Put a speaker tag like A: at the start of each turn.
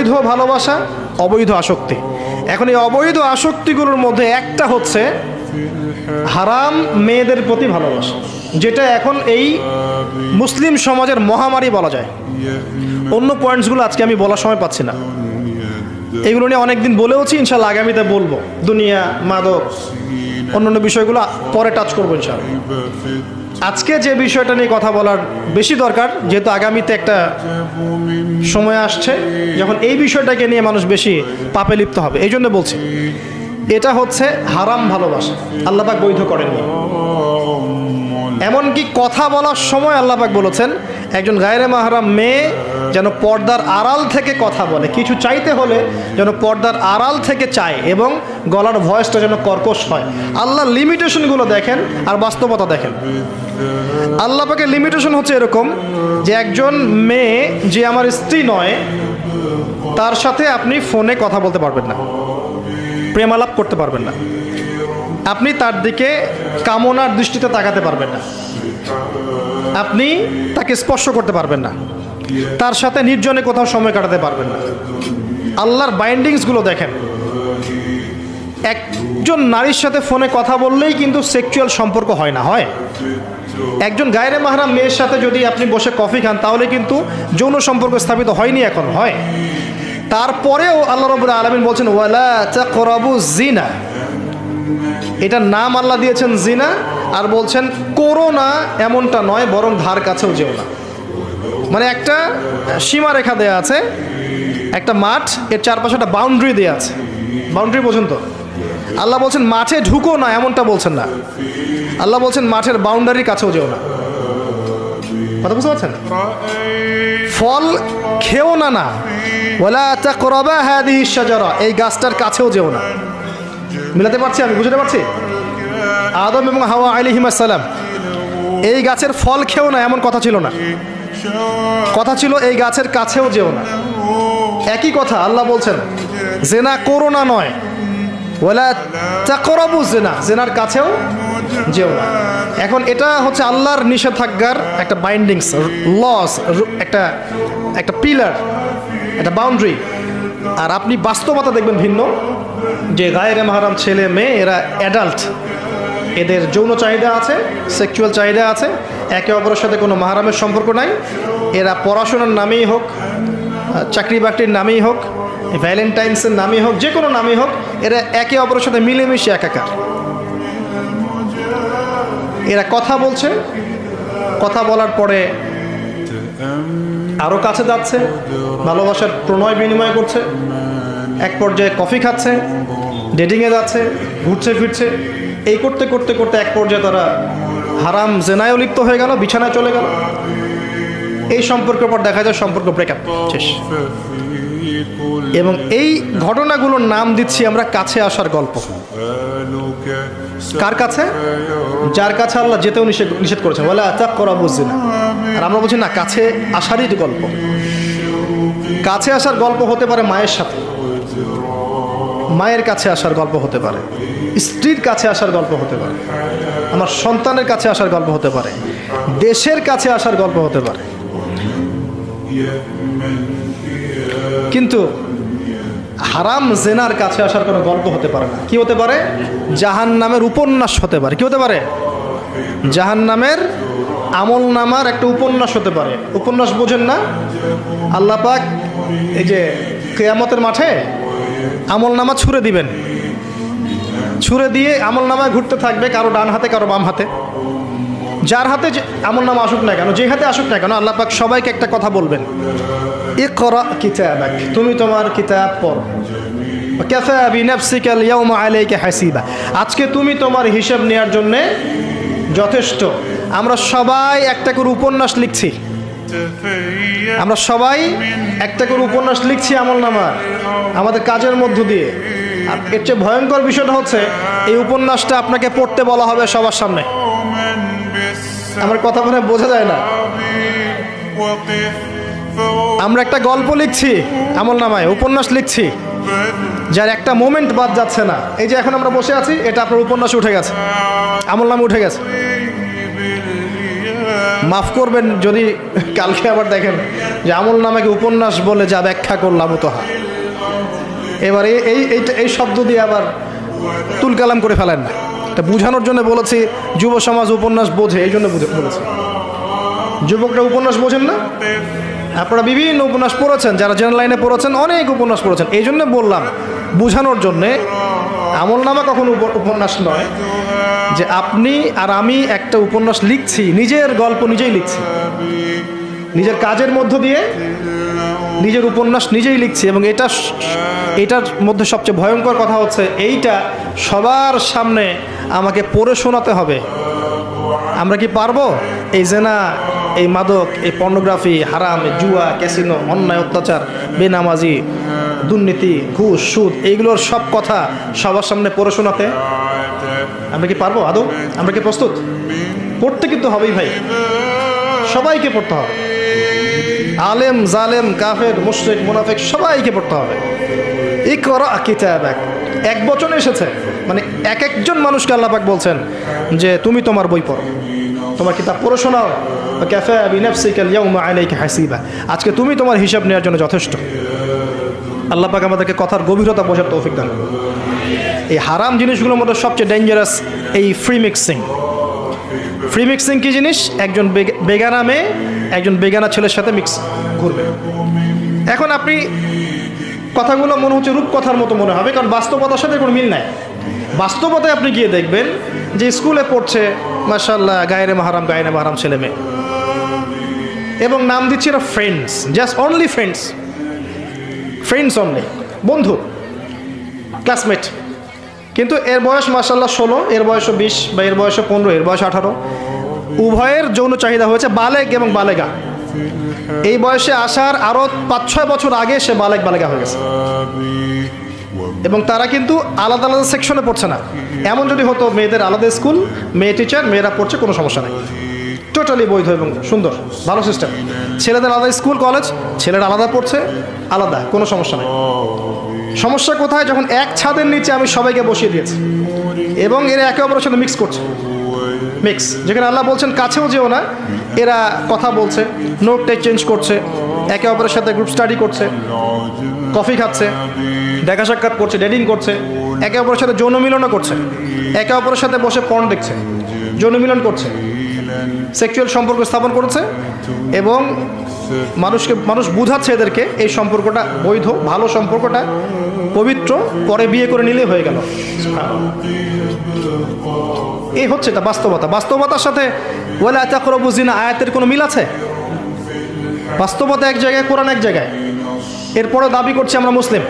A: বৈধ ভালোবাসা, অবৈধ আসক্তি। এখন এই অবৈধ আসক্তিগুলোর মধ্যে একটা হচ্ছে হারাম মেয়েদের প্রতি ভালোবাসা, যেটা এখন এই মুসলিম সমাজের মহামারী বলা যায়। অন্য পয়েন্টসগুলো আজকে আমি বলার সময় পাচ্ছি না, এগুলো নিয়ে অনেকদিন বলেওছি, ইনশাল্লাহ আগামীতে বলবো। দুনিয়া, মাদক, অন্যান্য বিষয়গুলো পরে টাচ করবো ইনশাল্লাহ। আজকে যে বিষয়টা নিয়ে কথা বলার বেশি দরকার, যেহেতু আগামীতে একটা সময় আসছে যখন এই বিষয়টাকে নিয়ে মানুষ বেশি পাপে লিপ্ত হবে, এই জন্য বলছি। এটা হচ্ছে হারাম ভালোবাসা, আল্লাহ পাক বৈধ করেননি। এমনকি কথা বলার সময় আল্লাহ পাক বলেছেন একজন গায়রে মাহরাম মেয়ে যেন পর্দার আড়াল থেকে কথা বলে, কিছু চাইতে হলে যেন পর্দার আড়াল থেকে চায় এবং গলার ভয়েসটা যেন কর্কশ হয়। আল্লাহর লিমিটেশনগুলো দেখেন আর বাস্তবতা দেখেন। আল্লাহ পাকের লিমিটেশন হচ্ছে এরকম যে একজন মেয়ে যে আমার স্ত্রী নয়, তার সাথে আপনি ফোনে কথা বলতে পারবেন না, প্রেমালাপ করতে পারবেন না, আপনি তার দিকে কামনার দৃষ্টিতে তাকাতে পারবেন না, আপনি তাকে স্পর্শ করতে পারবেন না, তার সাথে নির্জনে কোথাও সময় কাটাতে পারবেন না। আল্লাহর বাইন্ডিংসগুলো দেখেন। একজন নারীর সাথে ফোনে কথা বললেই কিন্তু সেক্সুয়াল সম্পর্ক হয় না, হয়। একজন গায়রে মাহরাম মেয়ের সাথে যদি আপনি বসে কফি খান তাহলে কিন্তু যৌন সম্পর্ক স্থাপিত হয়নি, এখন হয়। তারপরেও আল্লাহ রাব্বুল আলামিন বলছেন ওয়ালা তাকরাবু জিনা, এটার নাম আল্লাহ দিয়েছেন জিনা, আর বলছেন করো না এমনটা নয়, বরং ধার কাছেও যেও না। মানে একটা সীমারেখা দেয়া আছে, একটা মাঠ, এর চারপাশে একটা বাউন্ডারি দেওয়া আছে, বাউন্ডারি পর্যন্ত। আল্লাহ বলছেন মাঠে ঢুকো না এমনটা বলছেন না, আল্লাহ বলছেন মাঠের বাউন্ডারির কাছেও যেও না। কথা বুঝতে পারছেন? ফল খেও না, না ওয়ালা তাকরাবা হাদিহি শাজারা, এই গাছটার কাছেও যেও না। মিলাতে পারছি আমি, বুঝতে পারছি? আদম এবং হাওয়া আলাইহিস সালাম এই গাছের ফল খেও না এমন কথা ছিল না, কথা ছিল এই গাছের কাছেও যেও না। একই কথা আল্লাহ বলছেন জেনা করো না নয়, ওয়ালা তাকরাবু জিনা, জেনার কাছেও যেও না। এখন এটা হচ্ছে আল্লাহর নিষেধাজ্ঞার একটা বাইন্ডিংস, লস, একটা একটা পিলার, একটা বাউন্ডারি। আর আপনি বাস্তবতা দেখবেন ভিন্ন, যে গায়রে মাহরাম ছেলে মেয়ে এরা অ্যাডাল্ট, এদের যৌন চাহিদা আছে, সেক্সুয়াল চাহিদা আছে, একে অপরের সাথে কোনো মাহরামের সম্পর্ক নাই। এরা পড়াশোনার নামেই হোক, চাকরি বাকরির নামেই হোক, ভ্যালেন্টাইন্সের নামেই হোক, যে কোনো নামেই হোক, এরা একে অপরের সাথে মিলেমিশে একাকার। এরা কথা বলছে, কথা বলার পরে আরও কাছে যাচ্ছে, ভালোবাসার প্রণয় বিনিময় করছে, এক পর্যায়ে কফি খাচ্ছে, ডেটিংয়ে যাচ্ছে, ঘুরছে ফিরছে, এই করতে করতে করতে এক পর্যায়ে তারা হারাম জেনায়ও লিপ্ত হয়ে গেল, বিছানায় চলে গেল। এই সম্পর্কের পর দেখা যায় সম্পর্ক ব্রেকআপ, শেষ। এবং এই ঘটনাগুলোর নাম দিচ্ছি আমরা কাছে আসার গল্প। কার কাছে? যার কাছে আল্লাহ যেতেও নিষেধ করেছেন, ওয়ালা তাকরাবু জিনা। আর আমরা বলছি না, কাছে আসারই গল্প। কাছে আসার গল্প হতে পারে মায়ের সাথে, মায়ের কাছে আসার গল্প হতে পারে, স্ত্রীর কাছে আসার গল্প হতে পারে, আমার সন্তানের কাছে আসার গল্প হতে পারে, দেশের কাছে আসার গল্প হতে পারে। কিন্তু হারাম জেনার কাছে আসার কোনো গল্প হতে পারে না। কি হতে পারে? জাহান্নামের উপন্যাস হতে পারে। কি হতে পারে? জাহান্নামের আমল নামার একটা উপন্যাস হতে পারে। উপন্যাস বোঝেন না? আল্লাহ পাক এই যে কিয়ামতের মাঠে আমল নামা ছুঁড়ে দিবেন, ছুঁড়ে দিয়ে আমল নামায় ঘুরতে থাকবে, কারো ডান হাতে কারো বাম হাতে। যার হাতে আমল নামা আসুক না কেন, যে হাতে আসুক না কেন, আল্লাহ পাক সবাইকে একটা কথা বলবেন, ইকরা কিতাবাক, তুমি তোমার কিতাব পড়ো, কাফা বিনাফসিকা আল-ইয়াওমা আলাইকা হাসিবা, আজকে তুমি তোমার হিসাব নেওয়ার জন্য যথেষ্ট। আমরা সবাই একটা করে উপন্যাস লিখছি, আমরা সবাই একটা করে উপন্যাস লিখছি আমল নামার, আমাদের কাজের মধ্য দিয়ে। আর এর চেয়ে ভয়ঙ্কর বিষয়টা হচ্ছে এই উপন্যাসটা আপনাকে পড়তে বলা হবে সবার সামনে। আমার কথা মনে বোঝা যায় না? আমরা একটা গল্প লিখছি আমল নামায়, উপন্যাস লিখছি, যার একটা মোমেন্ট বাদ যাচ্ছে না। এই যে এখন আমরা বসে আছি, এটা আপনার উপন্যাসে উঠে গেছে, আমল নামে উঠে গেছে। মাফ করবেন যদি কালকে আবার দেখেন যে আমল নামাকে উপন্যাস বলে যা ব্যাখ্যা করলাম তোহা। এবার এই শব্দ দিয়ে আবার তুলকালাম করে ফেলেন না, এটা বোঝানোর জন্য বলেছি। যুব সমাজ উপন্যাস বোঝে, এই জন্য বলেছি। যুবকরা উপন্যাস বোঝেন না, আপনারা বিভিন্ন উপন্যাস পড়েছেন, যারা জেনারেল লাইনে পড়েছেন অনেক উপন্যাস পড়েছেন, এই জন্য বললাম বোঝানোর জন্যে। আমল নামা কখনো উপন্যাস নয় যে আপনি আর আমি একটা উপন্যাস লিখছি, নিজের গল্প নিজেই লিখছি, নিজের কাজের মধ্য দিয়ে নিজের উপন্যাস নিজেই লিখছি। এবং এটার মধ্যে সবচেয়ে ভয়ঙ্কর কথা হচ্ছে এইটা সবার সামনে আমাকে পড়ে শোনাতে হবে। আমরা কি পারবো? এই জেনা, এই মাদক, এই পর্নোগ্রাফি, হারাম, জুয়া, ক্যাসিনো, অন্যায়, অত্যাচার, বেনামাজি, দুর্নীতি, ঘুষ, সুদ, এইগুলোর সব কথা সবার সামনে পড়ে শোনাতে আমরা কি পারবো আদৌ? আমরা কি প্রস্তুত? পড়তে কিন্তু হবেই ভাই, সবাইকে পড়তে হবে। আলেম, জালেম, কাফের, মুশরিক, মুনাফিক সবাইকে পড়তে হবে। ইকরা কিতাবাক এক বচনে এসেছে, মানে এক একজন মানুষকে আল্লাহ পাক বলছেন যে তুমি তোমার বই পড়ো, তোমার কিতাব পড়ে শোনাও। কাফা বিনাফসিকা আল-ইয়াওমা আলাইকা হাসিবা, আজকে তুমি তোমার হিসাব নেওয়ার জন্য যথেষ্ট। আল্লাহ পাক আমাদেরকে কথার গভীরতা বোঝার তৌফিক দান করুন। এই হারাম জিনিসগুলোর মধ্যে সবচেয়ে ডেঞ্জারাস এই ফ্রি মিক্সিং। ফ্রি মিক্সিং কি জিনিস? একজন বেগানা মেয়ে একজন বেগানা ছেলের সাথে মিক্স করবে। এখন আপনি কথাগুলো মনে হচ্ছে রূপকথার মতো মনে হবে, কারণ বাস্তবতার সাথে কোনো মিল নাই। বাস্তবতায় আপনি গিয়ে দেখবেন যে স্কুলে পড়ছে মাশাআল্লাহ গায়রে মাহরাম ছেলে মেয়ে, এবং নাম দিচ্ছে এরা friends, just only friends only, বন্ধু, ক্লাসমেট। কিন্তু এর বয়স মাশাআল্লাহ 16, এর বয়সও 20, বা এর বয়সও 15, এর বয়স 18। উভয়ের যৌন চাহিদা হয়েছে বালেগ এবং বালেগা। এই বয়সে আসার আরও 5-6 বছর আগে সে বালেগা হয়ে গেছে, এবং তারা কিন্তু আলাদা আলাদা সেকশনে পড়ছে না। এমন যদি হতো মেয়েদের আলাদা স্কুল, মেয়ে টিচার, মেয়েরা পড়ছে, কোনো সমস্যা নেই, টোটালি বৈধ এবং সুন্দর, ভালো সিস্টেম। ছেলেদের আলাদা স্কুল কলেজ, ছেলেরা আলাদা পড়ছে, আলাদা, কোনো সমস্যা নেই। সমস্যা কোথায়? যখন এক ছাদের নিচে আমি সবাইকে বসিয়ে দিয়েছি এবং এরা একে অপরের সাথে মিক্স করছে। মিক্স, যেখানে আল্লাহ বলছেন কাছেও যেও না, এরা কথা বলছে, নোট টেক চেঞ্জ করছে, একে অপরের সাথে গ্রুপ স্টাডি করছে, কফি খাচ্ছে, দেখা সাক্ষাৎ করছে, ডেটিং করছে, একে অপরের সাথে যৌন মিলনও করছে, একে অপরের সাথে বসে পর্ন দেখছে, যৌন মিলন করছে, সেক্সুয়াল সম্পর্ক স্থাপন করেছে, এবং মানুষ বুঝাচ্ছে এদেরকে এই সম্পর্কটা বৈধ, ভালো সম্পর্কটা পবিত্র, পরে বিয়ে করে নিলে হয়ে গেল। এই হচ্ছে এটা বাস্তবতা। বাস্তবতার সাথে ওয়ালা তাকরাবু জিনা আয়াতের কোনো মিল আছে? বাস্তবতা এক জায়গায়, কোরআন এক জায়গায়, এরপরে দাবি করছি আমরা মুসলিম।